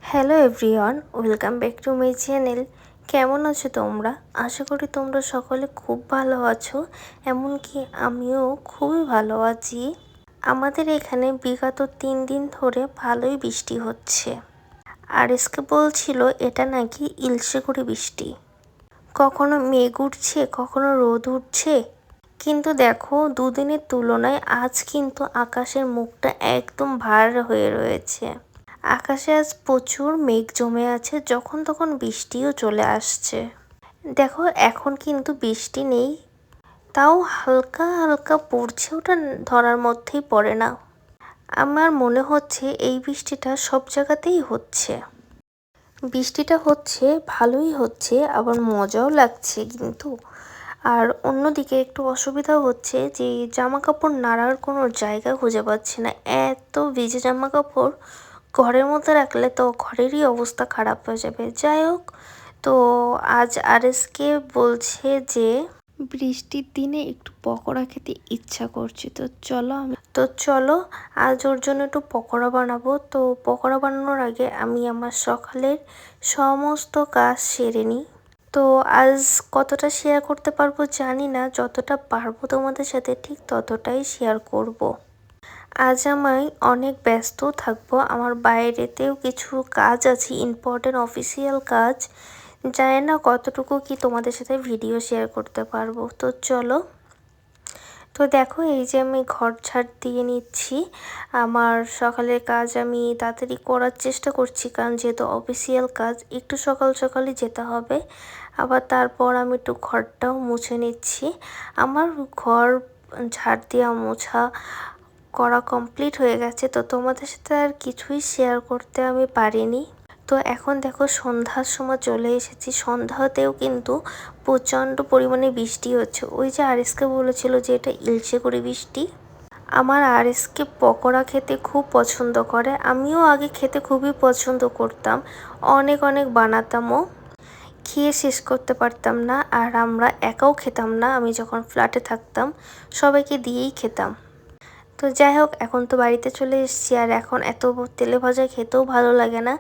Hello everyone, welcome back to my channel. কেমন আছো তোমরা? আশা করি তোমরা সকলে খুব ভালো আছো, এমনকি আমিও খুবই ভালো আছি। আমাদের এখানে বিগত 3 দিন ধরে ভালোই বৃষ্টি হচ্ছে। আর এসকে বলছিল এটা নাকি ইলশে করে বৃষ্টি, কখনো মেঘ উঠছে কখনো রোদ উঠছে। কিন্তু দেখো, দুদিনের তুলনায় আজ কিন্তু আকাশের মুখটা একদম ভার হয়ে রয়েছে। আকাশে আজ প্রচুর মেঘ জমে আছে, যখন তখন বৃষ্টিও চলে আসছে। দেখো, এখন কিন্তু বৃষ্টি নেই, তাও হালকা হালকা পড়ছে, ওটা ধরার মধ্যেই পড়ে না। আমার মনে হচ্ছে এই বৃষ্টিটা সব জায়গাতেই হচ্ছে। বৃষ্টিটা হচ্ছে, ভালোই হচ্ছে, আবার মজাও লাগছে কিন্তু। আর অন্যদিকে একটু অসুবিধাও হচ্ছে যে জামা কাপড় নাড়ার কোনো জায়গা খুঁজে পাচ্ছি না। এত ভিজে জামা কাপড় ঘরের মধ্যে রাখলে তো ঘরেরই অবস্থা খারাপ হয়ে যাবে। যাই হোক, তো আজ আরএসকে বলছে যে বৃষ্টির দিনে একটু পকোড়া খেতে ইচ্ছা করছে, তো চলো আজ ওর জন্য একটু পকোড়া বানাবো। তো পকোড়া বানানোর আগে আমি আমার সকালের সমস্ত কাজ সেরে নিই। তো আজ কতটা শেয়ার করতে পারবো জানি না, যতটা পারবো তোমাদের সাথে ঠিক ততটাই শেয়ার করব। আজ আমি অনেক ব্যস্ত থাকবো, আমার বাইরেতেও কিছু কাজ আছে, ইম্পর্টেন্ট অফিসিয়াল কাজ। জানি না কতটুকু কি তোমাদের সাথে ভিডিও শেয়ার করতে পারবো। তো চলো। তো দেখো, এই যে আমি ঘর ঝাড় দিয়ে নিচ্ছি। আমার সকালের কাজ আমি তাড়াতাড়ি করার চেষ্টা করছি, কারণ যেহেতু অফিসিয়াল কাজ একটু সকাল সকালই যেতে হবে। আবার তারপর আমি একটু ঘরটাও মুছে নিচ্ছি। আমার ঘর ঝাড় দেওয়া মোছা করা কমপ্লিট হয়ে গেছে, তো তোমাদের সাথে আর কিছুই শেয়ার করতে আমি পারিনি। তো এখন দেখো, সন্ধ্যার সময় চলে এসেছি। সন্ধ্যাতেও কিন্তু প্রচণ্ড পরিমাণে বৃষ্টি হচ্ছে। ওই যে আরএসকে বলেছিল যে এটা ইলশে করে বৃষ্টি। আমার আরএসকে পকোড়া খেতে খুব পছন্দ করে, আমিও আগে খেতে খুবই পছন্দ করতাম, অনেক অনেক বানাতামও, খেয়ে শেষ করতে পারতাম না। আর আমরা একাও খেতাম না, আমি যখন ফ্ল্যাটে থাকতাম সবাইকে দিয়েই খেতাম। তো যাই হোক, এখন তো বাড়িতে চলে এসেছি, আর এখন এত তেলে ভাজা খেতেও ভালো লাগে না,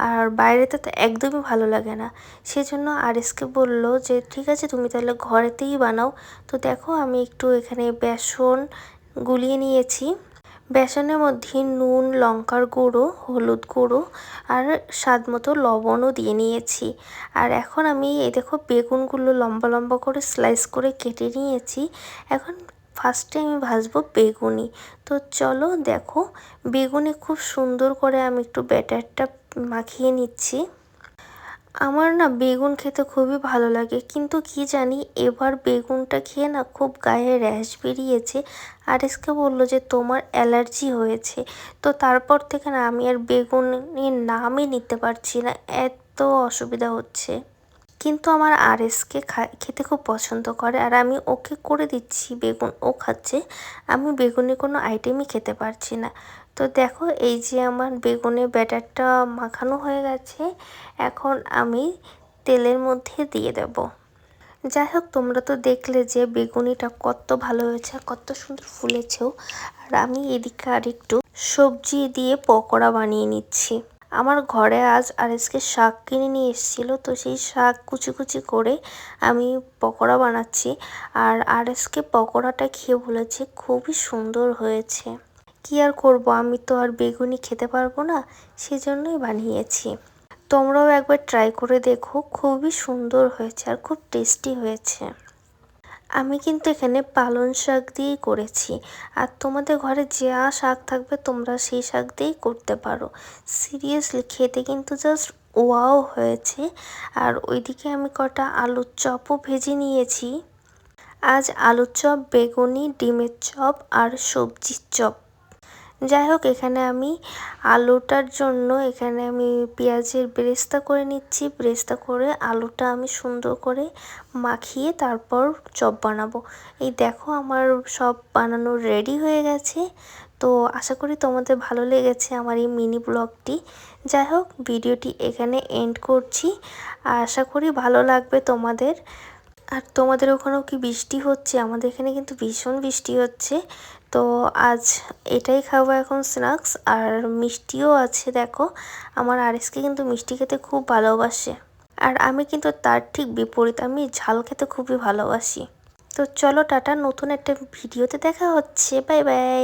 আর বাইরেতে তো একদমই ভালো লাগে না। সেজন্য আরএসকে বললো যে ঠিক আছে, তুমি তাহলে ঘরেতেই বানাও। তো দেখো, আমি একটু এখানে বেসন গুলিয়ে নিয়েছি। বেসনের মধ্যে নুন, লঙ্কার গুঁড়ো, হলুদ গুঁড়ো আর স্বাদ মতো লবণও দিয়ে নিয়েছি। আর এখন আমি এই দেখো, বেগুনগুলো লম্বা লম্বা করে স্লাইস করে কেটে নিয়েছি। এখন ফার্স্টে আমি ভাজবো বেগুনি। তো চলো দেখো, বেগুনি খুব সুন্দর করে আমি একটু ব্যাটারটা মাখিয়ে নিচ্ছি। আমার না বেগুন খেতে খুবই ভালো লাগে, কিন্তু কি জানি এবার বেগুনটা খেয়ে না খুব গায়ে র্যাশ বেরিয়েছে। আরএসকে বললো যে তোমার অ্যালার্জি হয়েছে। তো তারপর থেকে না আমি আর বেগুনের নামই নিতে পারছি না, এত অসুবিধা হচ্ছে। কিন্তু আমার আরএসকে খেতে খুব পছন্দ করে, আর আমি ওকে করে দিচ্ছি বেগুন, ও খাচ্ছে। আমি বেগুনের কোনো আইটেমই খেতে পারছি না। তো দেখো, এই যে আমার বেগুনের ব্যাটারটা মাখানো হয়ে গেছে, এখন আমি তেলের মধ্যে দিয়ে দেব। যাই হোক, তোমরা তো দেখলে যে বেগুনিটা কত ভালো হয়েছে, কত সুন্দর ফুলেছেও। আর আমি এদিকে আর একটু সবজি দিয়ে পকোড়া বানিয়ে নিচ্ছি। আমার ঘরে আজ আরএসকে শাক কিনে নিয়ে এসেছিলো, তো সেই শাক কুচি কুচি করে আমি পকোড়া বানাচ্ছি। আর আরএসকে পকোড়াটা খেয়ে বলেছে খুবই সুন্দর হয়েছে। কি আর করব, আমি তো আর বেগুনি খেতে পারবো না, সেজন্যই বানিয়েছি। তোমরাও একবার ট্রাই করে দেখো, খুবই সুন্দর হয়েছে আর খুব টেস্টি হয়েছে। আমি কিন্তু এখানে পালং শাক দিয়েই করেছি, আর তোমাদের ঘরে যা শাক থাকবে তোমরা সেই শাক দিয়েই করতে পারো। সিরিয়াসলি খেতে কিন্তু জাস্ট ওয়াও হয়েছে। আর ওইদিকে আমি কটা আলুর চপও ভেজে নিয়েছি। আজ আলুর চপ, বেগুনি, ডিমের চপ আর সবজির চপ। যাই হোক, এখানে আমি আলুটার জন্য এখানে আমি পেঁয়াজের বেরেস্তা করে নিচ্ছি। বেরেস্তা করে আলুটা আমি সুন্দর করে মাখিয়ে তারপর চপ বানাবো। এই দেখো, আমার সব বানানো রেডি হয়ে গেছে। তো আশা করি তোমাদের ভালো লেগেছে আমার এই মিনি ব্লগটি। যাই হোক, ভিডিওটি এখানে এন্ড করছি, আর আশা করি ভালো লাগবে তোমাদের। আর তোমাদের ওখানেও কি বৃষ্টি হচ্ছে? আমাদের এখানে কিন্তু ভীষণ বৃষ্টি হচ্ছে। তো আজ এটাই খাবো এখন স্ন্যাক্স। আর মিষ্টিও আছে দেখো, আমার আরিসকে কিন্তু মিষ্টি খেতে খুব ভালোবাসে। আর আমি কিন্তু তার ঠিক বিপরীত, আমি ঝাল খেতে খুবই ভালোবাসি। তো চলো টাটা, নতুন একটা ভিডিওতে দেখা হচ্ছে, বাই বাই।